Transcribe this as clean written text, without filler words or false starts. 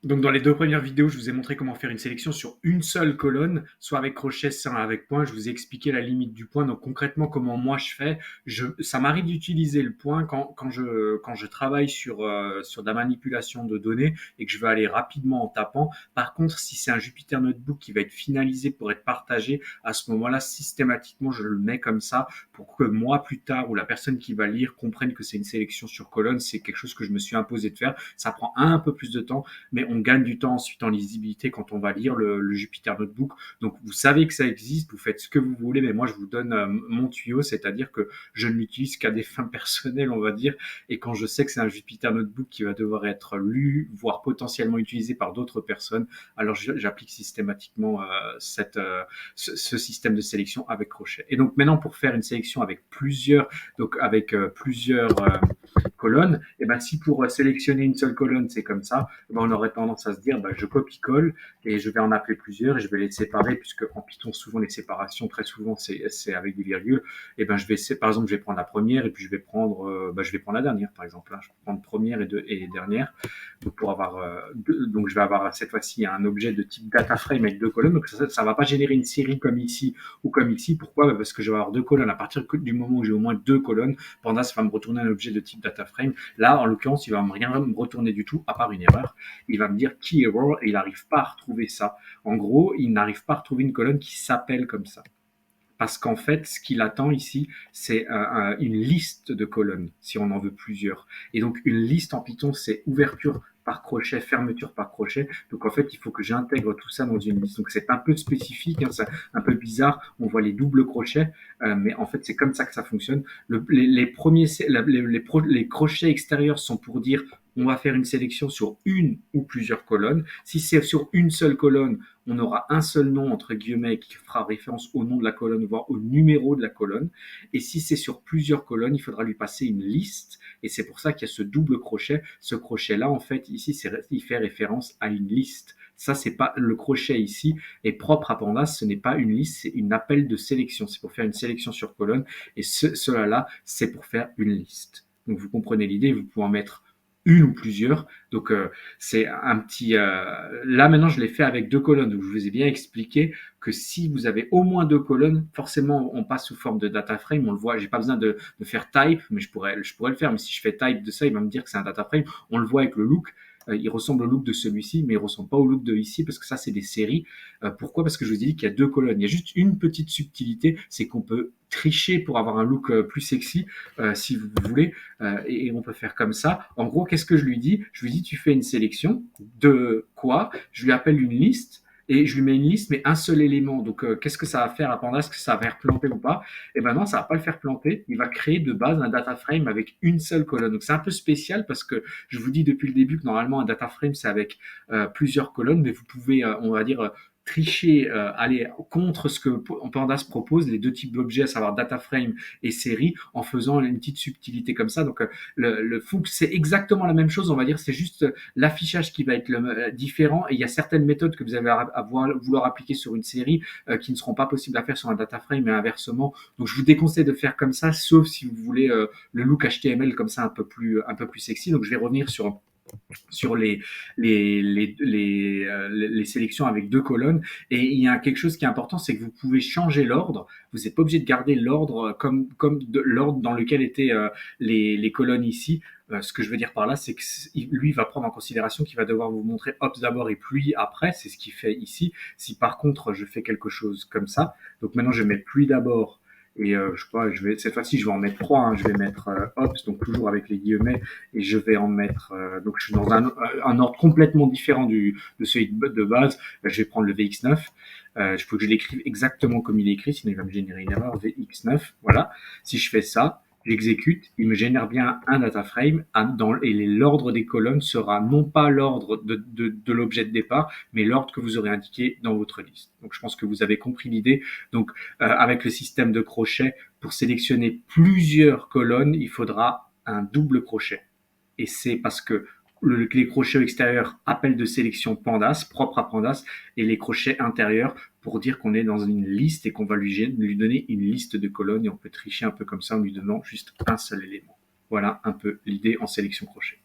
Donc, dans les deux premières vidéos, je vous ai montré comment faire une sélection sur une seule colonne, soit avec crochet, soit avec point. Je vous ai expliqué la limite du point. Donc, concrètement, comment moi je fais. Ça m'arrive d'utiliser le point quand je travaille sur de la manipulation de données et que je veux aller rapidement en tapant. Par contre, si c'est un Jupyter Notebook qui va être finalisé pour être partagé, à ce moment-là, systématiquement, je le mets comme ça pour que moi, plus tard, ou la personne qui va lire comprenne que c'est une sélection sur colonne. C'est quelque chose que je me suis imposé de faire. Ça prend un peu plus de temps, mais on gagne du temps ensuite en lisibilité quand on va lire le Jupyter Notebook. Donc vous savez que ça existe, vous faites ce que vous voulez, mais moi je vous donne mon tuyau, c'est-à-dire que je ne l'utilise qu'à des fins personnelles, on va dire, et quand je sais que c'est un Jupyter Notebook qui va devoir être lu, voire potentiellement utilisé par d'autres personnes, alors j'applique systématiquement ce système de sélection avec crochet. Et donc maintenant pour faire une sélection avec plusieurs colonnes, et ben si pour sélectionner une seule colonne c'est comme ça, ben, on aurait tendance à se dire, ben, je copie-colle et je vais en appeler plusieurs et je vais les séparer, puisque en Python, souvent, les séparations, très souvent, c'est avec des virgules. Et ben, par exemple, je vais prendre la première et puis je vais prendre la dernière, par exemple. Là, je vais prendre première et dernière. Donc, donc, je vais avoir cette fois-ci un objet de type data frame avec deux colonnes. Donc, ça va pas générer une série comme ici ou comme ici. Pourquoi? Parce que je vais avoir deux colonnes. À partir du moment où j'ai au moins deux colonnes, Pandas va me retourner un objet de type data frame. Là, en l'occurrence, il va rien me retourner du tout, à part une erreur. Il va me dire key error et il n'arrive pas à retrouver ça. En gros, il n'arrive pas à retrouver une colonne qui s'appelle comme ça. Parce qu'en fait, ce qu'il attend ici, c'est une liste de colonnes, si on en veut plusieurs. Et donc, une liste en Python, c'est ouverture par crochet, fermeture par crochet. Donc, en fait, il faut que j'intègre tout ça dans une liste. Donc, c'est un peu spécifique, hein, c'est un peu bizarre. On voit les doubles crochets, mais en fait, c'est comme ça que ça fonctionne. Les crochets extérieurs sont pour dire on va faire une sélection sur une ou plusieurs colonnes. Si c'est sur une seule colonne, on aura un seul nom, entre guillemets, qui fera référence au nom de la colonne, voire au numéro de la colonne. Et si c'est sur plusieurs colonnes, il faudra lui passer une liste. Et c'est pour ça qu'il y a ce double crochet. Ce crochet-là, en fait, ici, il fait référence à une liste. Ça, c'est pas le crochet ici est propre à Pandas. Ce n'est pas une liste, c'est une appel de sélection. C'est pour faire une sélection sur colonne. Et cela-là, c'est pour faire une liste. Donc, vous comprenez l'idée. Vous pouvez en mettre une ou plusieurs. Donc c'est un petit. Là maintenant, je l'ai fait avec deux colonnes. Donc je vous ai bien expliqué que si vous avez au moins deux colonnes, forcément on passe sous forme de data frame. On le voit. J'ai pas besoin de faire type, mais je pourrais le faire. Mais si je fais type de ça, il va me dire que c'est un data frame. On le voit avec le look. Il ressemble au look de celui-ci, mais il ressemble pas au look de ici parce que ça c'est des séries. Pourquoi? Parce que je vous ai dit qu'il y a deux colonnes. Il y a juste une petite subtilité, c'est qu'on peut tricher pour avoir un look plus sexy, si vous voulez, et on peut faire comme ça. En gros, qu'est-ce que je lui dis? Je lui dis, tu fais une sélection de quoi? Je lui appelle une liste et je lui mets une liste, mais un seul élément. Donc, qu'est-ce que ça va faire à Pandas? Est-ce que ça va faire planter ou pas? Eh ben non, ça va pas le faire planter. Il va créer de base un data frame avec une seule colonne. Donc, c'est un peu spécial parce que je vous dis depuis le début que normalement, un data frame, c'est avec plusieurs colonnes, mais vous pouvez, on va dire, tricher, aller contre ce que Pandas propose, les deux types d'objets, à savoir data frame et série, en faisant une petite subtilité comme ça. Donc, le Fuchs, c'est exactement la même chose, on va dire, c'est juste l'affichage qui va être différent, et il y a certaines méthodes que vous allez vouloir appliquer sur une série qui ne seront pas possibles à faire sur un data frame et inversement. Donc je vous déconseille de faire comme ça, sauf si vous voulez le look HTML comme ça un peu plus sexy. Donc je vais revenir sur les sélections avec deux colonnes. Et il y a quelque chose qui est important, c'est que vous pouvez changer l'ordre. Vous n'êtes pas obligé de garder l'ordre comme l'ordre dans lequel étaient les colonnes ici. Ce que je veux dire par là, c'est que lui va prendre en considération qu'il va devoir vous montrer Ops d'abord et pluie après. C'est ce qu'il fait ici. Si par contre je fais quelque chose comme ça, donc maintenant je vais mettre pluie d'abord. Et je sais pas, cette fois-ci, je vais en mettre trois. Hein. Je vais mettre Ops, donc toujours avec les guillemets, et je vais en mettre. Donc je suis dans un ordre complètement différent de celui de base. Je vais prendre le VX9. Il faut que je l'écrive exactement comme il est écrit, sinon il va me générer une erreur. VX9, voilà. Si je fais ça, j'exécute, il me génère bien un data frame et l'ordre des colonnes sera non pas l'ordre de l'objet de départ, mais l'ordre que vous aurez indiqué dans votre liste. Donc je pense que vous avez compris l'idée. Donc avec le système de crochet, pour sélectionner plusieurs colonnes, il faudra un double crochet. Et c'est parce que les crochets extérieurs appellent de sélection Pandas, propre à Pandas, et les crochets intérieurs pour dire qu'on est dans une liste et qu'on va lui donner une liste de colonnes, et on peut tricher un peu comme ça en lui donnant juste un seul élément. Voilà un peu l'idée en sélection crochet.